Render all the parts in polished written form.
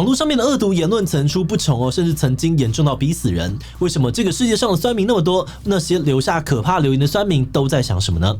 网络上面的恶毒言论层出不穷甚至曾经严重到逼死人。为什么这个世界上的酸民那么多？那些留下可怕留言的酸民都在想什么呢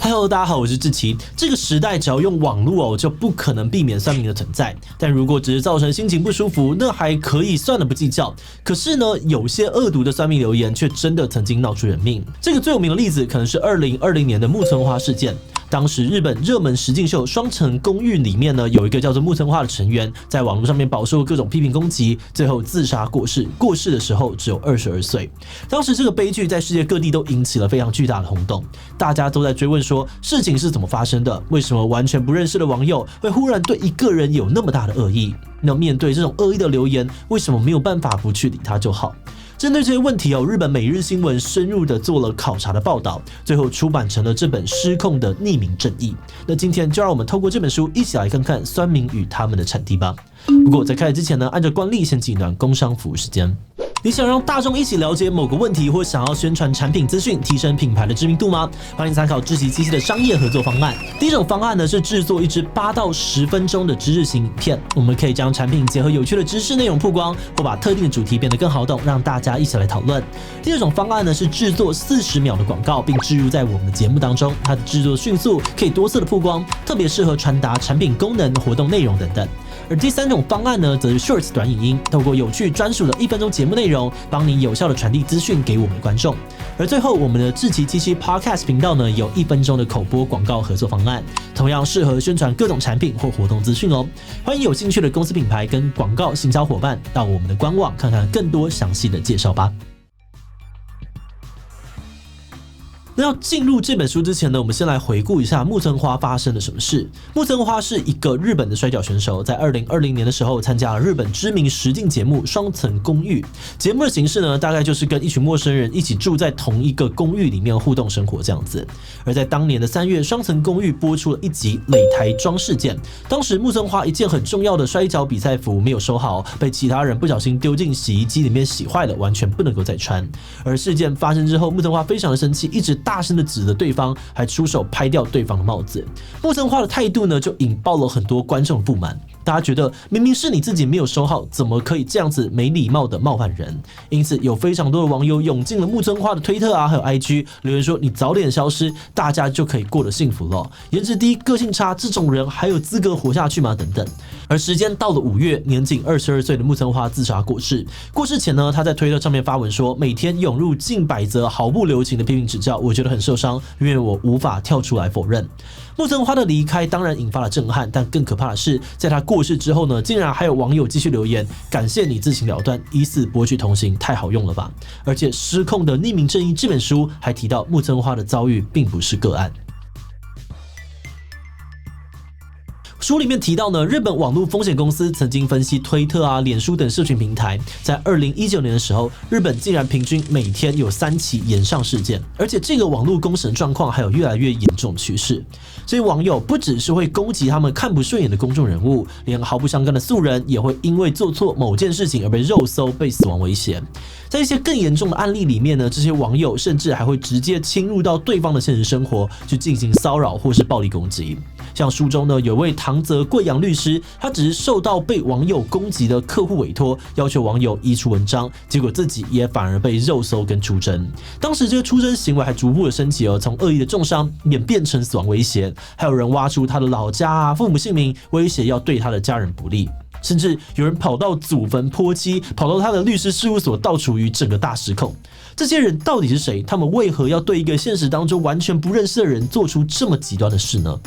？Hello， 大家好，我是志祺。这个时代只要用网络就不可能避免酸民的存在。但如果只是造成心情不舒服，那还可以算了不计较。可是呢，有些恶毒的酸民留言却真的曾经闹出人命。这个最有名的例子可能是2020年的木村花事件。当时日本热门实境秀《双层公寓》里面呢，有一个叫做木村花的成员，在网络上面饱受各种批评攻击，最后自杀过世。过世的时候只有22岁。当时这个悲剧在世界各地都引起了非常巨大的轰动，大家都在追问说事情是怎么发生的？为什么完全不认识的网友会忽然对一个人有那么大的恶意？那面对这种恶意的留言，为什么没有办法不去理他就好？针对这些问题日本每日新闻深入的做了考察的报道，最后出版成了这本《失控的匿名正义》。那今天就让我们透过这本书一起来看看酸民与他们的产地吧。不过在开始之前呢，按照惯例先进一段工商服务时间。你想让大众一起了解某个问题，或想要宣传产品资讯，提升品牌的知名度吗？欢迎参考志祺七七的商业合作方案。第一种方案呢是制作一支8到10分钟的知识型影片，我们可以将产品结合有趣的知识内容曝光，或把特定的主题变得更好懂，让大家一起来讨论。第二种方案呢是制作40秒的广告，并置入在我们的节目当中，它的制作迅速，可以多次的曝光，特别适合传达产品功能、活动内容等等。而第三种方案呢，则是 Shorts 短影音，透过有趣专属的1分钟节目内容，帮你有效的传递资讯给我们的观众。而最后，我们的志祺七七 Podcast 频道呢，有1分钟的口播广告合作方案，同样适合宣传各种产品或活动资讯哦。欢迎有兴趣的公司品牌跟广告行销伙伴到我们的官网看看更多详细的介绍吧。那要进入这本书之前呢，我们先来回顾一下木村花发生了什么事。木村花是一个日本的摔跤选手，在2020年的时候参加了日本知名实境节目《双层公寓》。节目的形式呢，大概就是跟一群陌生人一起住在同一个公寓里面互动生活这样子。而在当年的3月，《双层公寓》播出了一集擂台桩事件。当时木村花一件很重要的摔跤比赛服没有收好，被其他人不小心丢进洗衣机里面洗坏了，完全不能够再穿。而事件发生之后，木村花非常的生气，一直大声的指着对方，还出手拍掉对方的帽子。木村花的态度呢，就引爆了很多观众的不满。大家觉得明明是你自己没有收好，怎么可以这样子没礼貌的冒犯人？因此有非常多的网友涌进了木村花的推特还有 IG 留言说：“你早点消失，大家就可以过得幸福了。颜值低、个性差，这种人还有资格活下去吗？”等等。而时间到了5月，年仅22岁的木村花自杀过世。过世前呢，他在推特上面发文说：“每天涌入近100则毫不留情的批评指教，我觉得很受伤，因为我无法跳出来否认。”木村花的离开当然引发了震撼，但更可怕的是，在他过世之后呢，竟然还有网友继续留言，感谢你自行了断，疑似博取同情，太好用了吧？而且《失控的匿名正义》这本书还提到，木村花的遭遇并不是个案。书里面提到呢，日本网络风险公司曾经分析推特脸书等社群平台，在2019年的时候，日本竟然平均每天有3起炎上事件，而且这个网络公审状况还有越来越严重的趋势。所以网友不只是会攻击他们看不顺眼的公众人物，连毫不相干的素人也会因为做错某件事情而被肉搜、被死亡威胁。在一些更严重的案例里面呢，这些网友甚至还会直接侵入到对方的现实生活，去进行骚扰或是暴力攻击。像书中呢，有位唐泽贵阳律师，他只是受到被网友攻击的客户委托，要求网友移除文章，结果自己也反而被肉搜跟出征。当时这个出征行为还逐步的升级从恶意的重伤演变成死亡威胁，还有人挖出他的老家父母姓名，威胁要对他的家人不利。甚至有人跑到祖坟泼漆，跑到他的律师事务所到处与整个大失控。这些人到底是谁？他们为何要对一个现实当中完全不认识的人做出这么极端的事呢？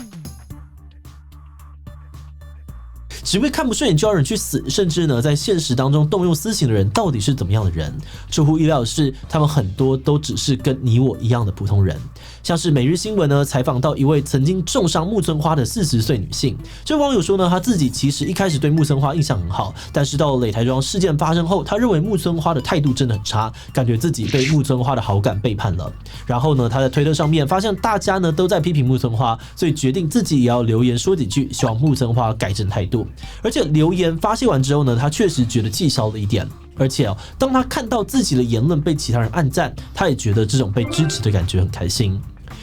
只会看不顺眼就要人去死，甚至呢，在现实当中动用私刑的人到底是怎么样的人？出乎意料的是，他们很多都只是跟你我一样的普通人。像是每日新闻呢采访到一位曾经重伤木村花的40岁女性，这网友说呢，她自己其实一开始对木村花印象很好，但是到了擂台桩事件发生后，她认为木村花的态度真的很差，感觉自己被木村花的好感背叛了。然后呢，她在推特上面发现大家呢都在批评木村花，所以决定自己也要留言说几句，希望木村花改正态度。而且留言发泄完之后呢，他确实觉得气消了一点。而且当他看到自己的言论被其他人按赞，他也觉得这种被支持的感觉很开心。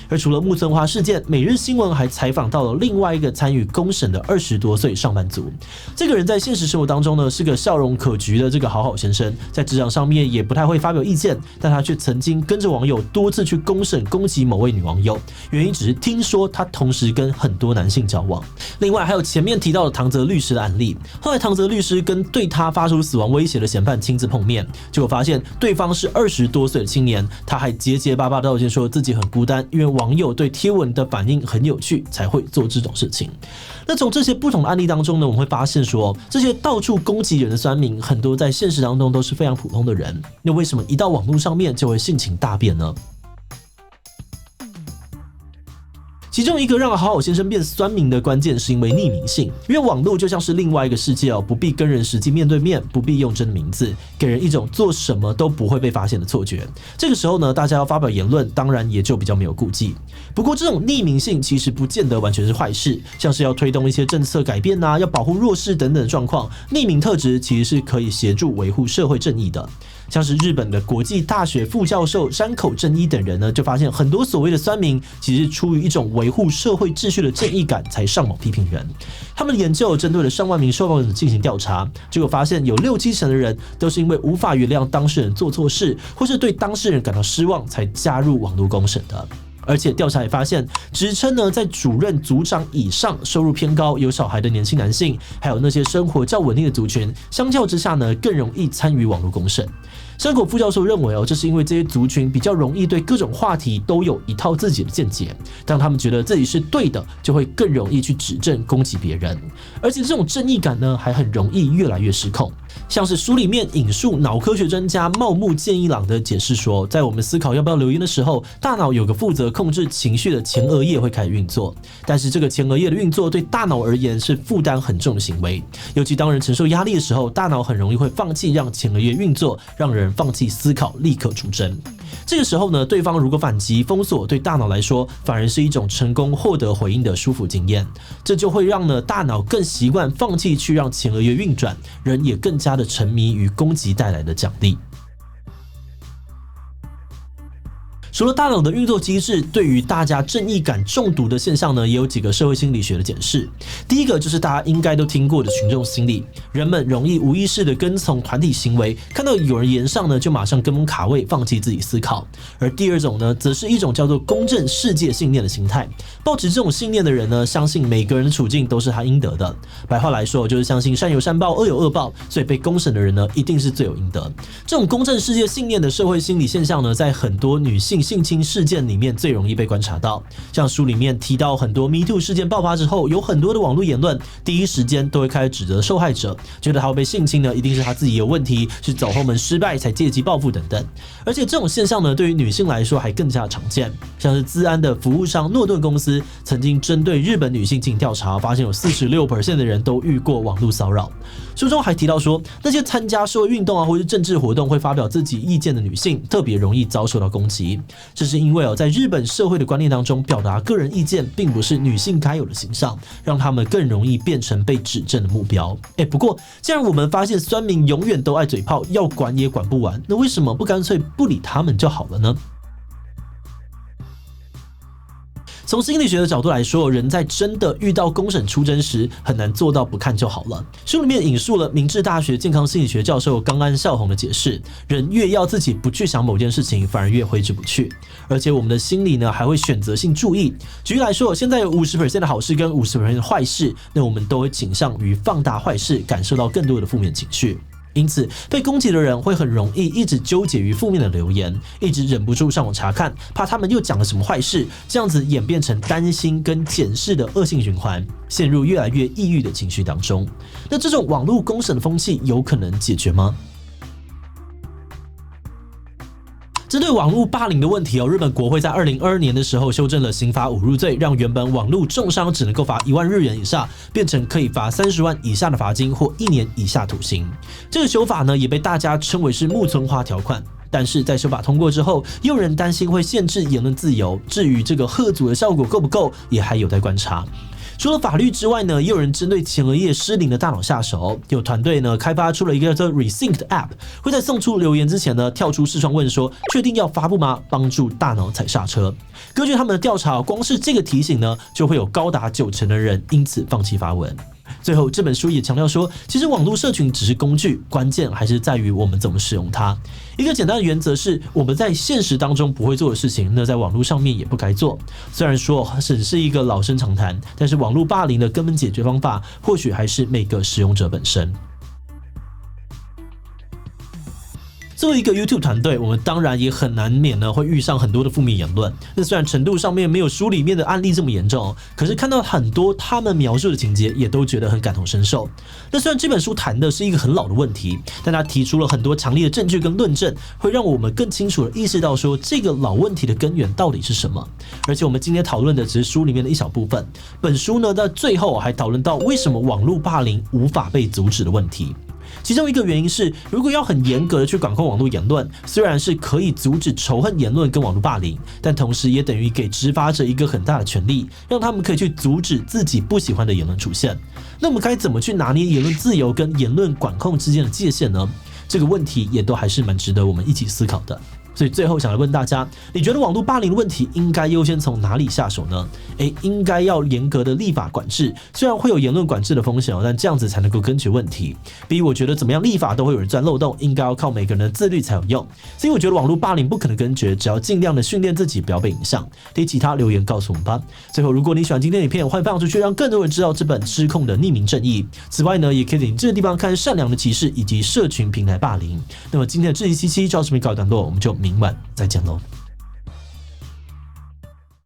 而除了木村花事件，每日新闻还采访到了另外一个参与公审的20多岁上班族。这个人在现实生活当中呢，是个笑容可掬的这个好好先生，在职场上面也不太会发表意见，但他却曾经跟着网友多次去公审攻击某位女网友，原因只是听说他同时跟很多男性交往。另外还有前面提到的唐泽律师的案例，后来唐泽律师跟对他发出死亡威胁的嫌犯亲自碰面，结果发现对方是20多岁的青年，他还结结巴巴道歉说自己很孤单，因为网友对贴文的反应很有趣，才会做这种事情。那从这些不同的案例当中呢，我们会发现说，这些到处攻击人的酸民，很多在现实当中都是非常普通的人，那为什么一到网络上面就会性情大变呢？其中一个让好好先生变酸民的关键是因为匿名性，因为网络就像是另外一个世界不必跟人实际面对面，不必用真名字，给人一种做什么都不会被发现的错觉。这个时候呢，大家要发表言论，当然也就比较没有顾忌。不过这种匿名性其实不见得完全是坏事，像是要推动一些政策改变要保护弱势等等的状况，匿名特质其实是可以协助维护社会正义的。像是日本的国际大学副教授山口正一等人呢，就发现很多所谓的酸民其实出于一种维护社会秩序的正义感才上网批评人。他们的研究针对了上万名受访者进行调查，结果发现有6-7成的人都是因为无法原谅当事人做错事，或是对当事人感到失望才加入网络公审的。而且调查也发现，职称呢在主任、组长以上、收入偏高、有小孩的年轻男性，还有那些生活较稳定的族群，相较之下呢更容易参与网络公审。山口副教授认为这是因为这些族群比较容易对各种话题都有一套自己的见解，当他们觉得自己是对的，就会更容易去指正攻击别人，而且这种正义感呢还很容易越来越失控。像是书里面引述脑科学专家茂木健一郎的解释说，在我们思考要不要留言的时候，大脑有个负责控制情绪的前额叶会开始运作，但是这个前额叶的运作对大脑而言是负担很重的行为，尤其当人承受压力的时候，大脑很容易会放弃让前额叶运作，让人放弃思考，立刻出征。这个时候呢，对方如果反击封锁，对大脑来说反而是一种成功获得回应的舒服经验，这就会让呢大脑更习惯放弃去让前额叶运转，人也更加的沉迷于攻击带来的奖励。除了大脑的运作机制，对于大家正义感中毒的现象呢，也有几个社会心理学的解释。第一个就是大家应该都听过的群众心理，人们容易无意识的跟从团体行为，看到有人言上呢，就马上跟风卡位，放弃自己思考。而第二种呢，则是一种叫做公正世界信念的心态。抱持这种信念的人呢，相信每个人的处境都是他应得的。白话来说，就是相信善有善报，恶有恶报，所以被公审的人呢，一定是罪有应得。这种公正世界信念的社会心理现象呢，在很多女性性侵事件里面最容易被观察到。像书里面提到，很多 Me Too 事件爆发之后，有很多的网络言论，第一时间都会开始指责受害者，觉得他会被性侵呢，一定是他自己有问题，是走后门失败才借机报复等等。而且这种现象呢，对于女性来说还更加常见。像是资安的服务商诺顿公司曾经针对日本女性进行调查，发现有46% 的人都遇过网络骚扰。书中还提到说，那些参加社会运动或是政治活动会发表自己意见的女性，特别容易遭受到攻击。这是因为在日本社会的观念当中，表达个人意见并不是女性该有的形象，让他们更容易变成被指正的目标。不过既然我们发现酸民永远都爱嘴炮，要管也管不完，那为什么不干脆不理他们就好了呢？从心理学的角度来说，人在真的遇到公审出征时，很难做到不看就好了。书里面引述了明治大学健康心理学教授冈安孝宏的解释，人越要自己不去想某件事情，反而越挥之不去。而且我们的心理呢，还会选择性注意。举例来说，现在有 50% 的好事跟 50% 的坏事，那我们都会倾向于放大坏事，感受到更多的负面情绪。因此被攻击的人会很容易一直纠结于负面的留言，一直忍不住上网查看，怕他们又讲了什么坏事，这样子演变成担心跟检视的恶性循环，陷入越来越抑郁的情绪当中。那这种网络公审的风气有可能解决吗？针对网络霸凌的问题日本国会在2022年的时候修正了刑罚侮辱罪，让原本网络重伤只能够罚1万日元以下，变成可以罚30万以下的罚金或1年以下徒刑。这个修法呢，也被大家称为是木村花条款。但是在修法通过之后，又有人担心会限制言论自由，至于这个吓阻的效果够不够，也还有待观察。除了法律之外呢，也有人针对前额叶失灵的大脑下手。有团队呢开发出了一个叫做 Resync 的 App， 会在送出留言之前呢跳出视窗问说确定要发布吗？帮助大脑踩刹车。根据他们的调查，光是这个提醒呢，就会有高达90%的人因此放弃发文。最后，这本书也强调说，其实网络社群只是工具，关键还是在于我们怎么使用它。一个简单的原则是，我们在现实当中不会做的事情，那在网络上面也不该做。虽然说只是一个老生常谈，但是网络霸凌的根本解决方法，或许还是每个使用者本身。作为一个 YouTube 团队，我们当然也很难免呢会遇上很多的负面言论。那虽然程度上面没有书里面的案例这么严重，可是看到很多他们描述的情节，也都觉得很感同身受。那虽然这本书谈的是一个很老的问题，但他提出了很多强烈的证据跟论证，会让我们更清楚的意识到说这个老问题的根源到底是什么。而且我们今天讨论的只是书里面的一小部分，本书呢在最后还讨论到为什么网络霸凌无法被阻止的问题。其中一个原因是，如果要很严格的去管控网络言论，虽然是可以阻止仇恨言论跟网络霸凌，但同时也等于给执法者一个很大的权利，让他们可以去阻止自己不喜欢的言论出现。那我们该怎么去拿捏言论自由跟言论管控之间的界限呢？这个问题也都还是蛮值得我们一起思考的。所以最后想来问大家，你觉得网络霸凌的问题应该优先从哪里下手呢？应该要严格的立法管制，虽然会有言论管制的风险，但这样子才能够根绝问题。比如我觉得怎么样立法都会有人钻漏洞，应该要靠每个人的自律才有用。所以我觉得网络霸凌不可能根绝，只要尽量的训练自己不要被影响。提其他留言告诉我们吧。最后，如果你喜欢今天的影片，欢迎分享出去，让更多人知道这本失控的匿名正义。此外呢，也可以点这个地方看善良的歧视以及社群平台霸凌。那么今天的这一期赵视频告一段落，我们就明晚再见喽。